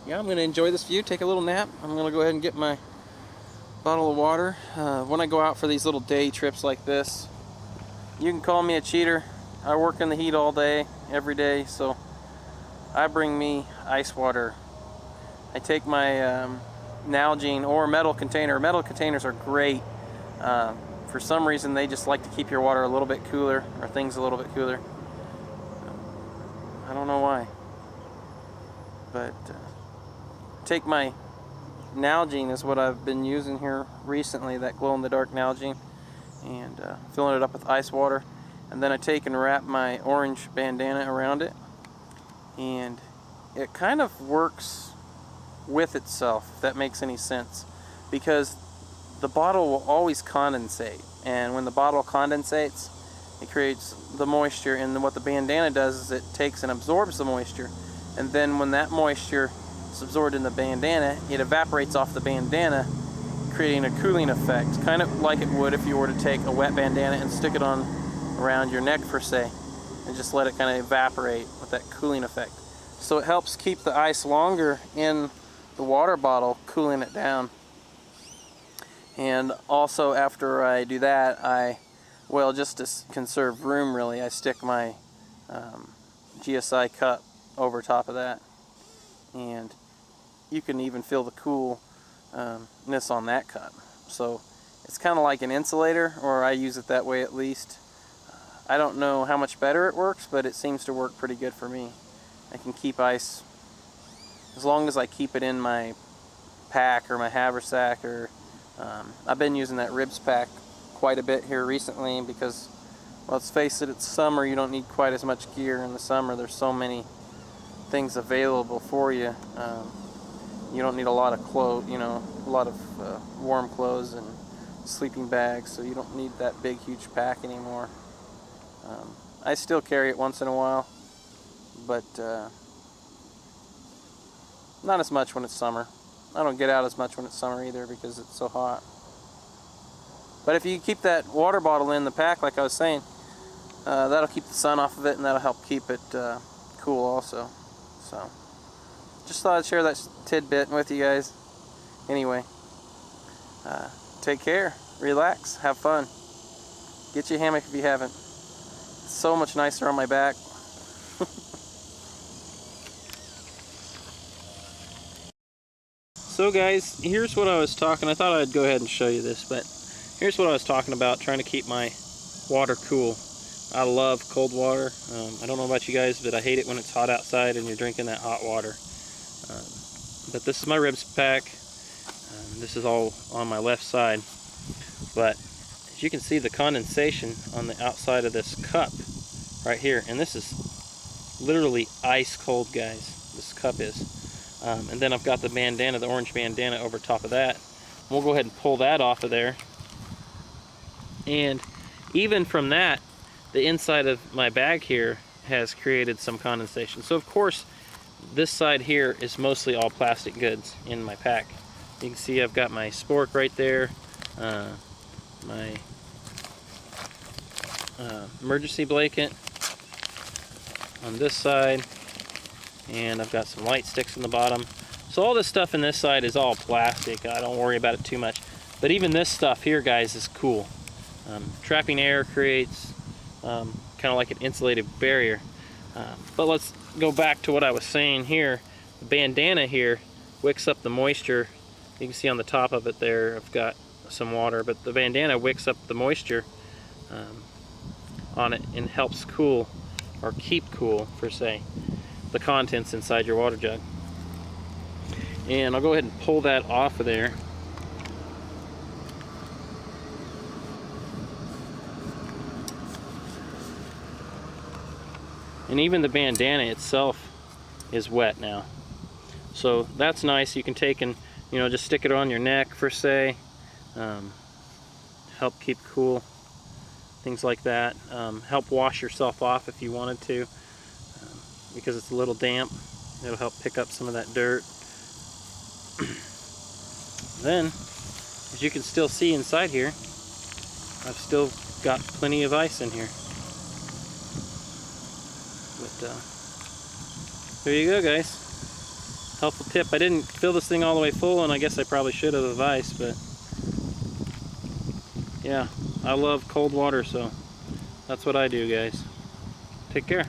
yeah, I'm going to enjoy this view, take a little nap. I'm going to go ahead and get my bottle of water. When I go out for these little day trips like this, you can call me a cheater. I work in the heat all day, every day, so I bring me ice water. I take my Nalgene or metal container. Metal containers are great. For some reason, they just like to keep your water a little bit cooler, or things a little bit cooler. I don't know why. But take my Nalgene is what I've been using here recently, that glow-in-the-dark Nalgene, and filling it up with ice water. And then I take and wrap my orange bandana around it, and it kind of works with itself, if that makes any sense, because the bottle will always condensate, and when the bottle condensates, it creates the moisture, and then what the bandana does is it takes and absorbs the moisture, and then when that moisture is absorbed in the bandana, it evaporates off the bandana, creating a cooling effect, kind of like it would if you were to take a wet bandana and stick it on around your neck, per se, and just let it kind of evaporate with that cooling effect. So it helps keep the ice longer in the water bottle, cooling it down. And also, after I do that, well, just to conserve room, really, I stick my GSI cup over top of that, and you can even feel the coolness on that cup. So it's kind of like an insulator, or I use it that way at least. I don't know how much better it works, but it seems to work pretty good for me. I can keep ice as long as I keep it in my pack or my haversack, or I've been using that Ribs pack quite a bit here recently because, well, let's face it, it's summer. You don't need quite as much gear in the summer. There's so many things available for you. You don't need a lot of clothes, a lot of warm clothes and sleeping bags, so you don't need that big, huge pack anymore. I still carry it once in a while, but not as much when it's summer. I don't get out as much when it's summer either because it's so hot. But if you keep that water bottle in the pack, like I was saying, that'll keep the sun off of it, and that'll help keep it cool also. So, just thought I'd share that tidbit with you guys. Anyway, take care, relax, have fun. Get you a hammock if you haven't. It's so much nicer on my back. So guys, here's what I was talking. I thought I'd go ahead and show you this, but here's what I was talking about, trying to keep my water cool. I love cold water. I don't know about you guys, but I hate it when it's hot outside and you're drinking that hot water. But this is my Ribs pack. This is all on my left side. But as you can see, the condensation on the outside of this cup right here, and this is literally ice cold, guys. This cup is. And then I've got the bandana, the orange bandana over top of that. We'll go ahead and pull that off of there. And even from that, the inside of my bag here has created some condensation. So of course, this side here is mostly all plastic goods in my pack. You can see I've got my spork right there, my emergency blanket on this side, and I've got some light sticks in the bottom. So all this stuff in this side is all plastic. I don't worry about it too much. But even this stuff here, guys, is cool. Trapping air creates kind of like an insulated barrier. But let's go back to what I was saying here. The bandana here wicks up the moisture. You can see on the top of it there, I've got some water, but the bandana wicks up the moisture on it and helps cool, or keep cool, per se, the contents inside your water jug. And I'll go ahead and pull that off of there. And even the bandana itself is wet now. So that's nice. You can take and, just stick it on your neck, per se. Help keep cool. Things like that. Help wash yourself off if you wanted to. Because it's a little damp. It'll help pick up some of that dirt. Then, as you can still see inside here, I've still got plenty of ice in here. But there you go, guys. helpful tip. I didn't fill this thing all the way full, and I guess I probably should have with ice, but yeah, I love cold water, so that's what I do, guys. Take care.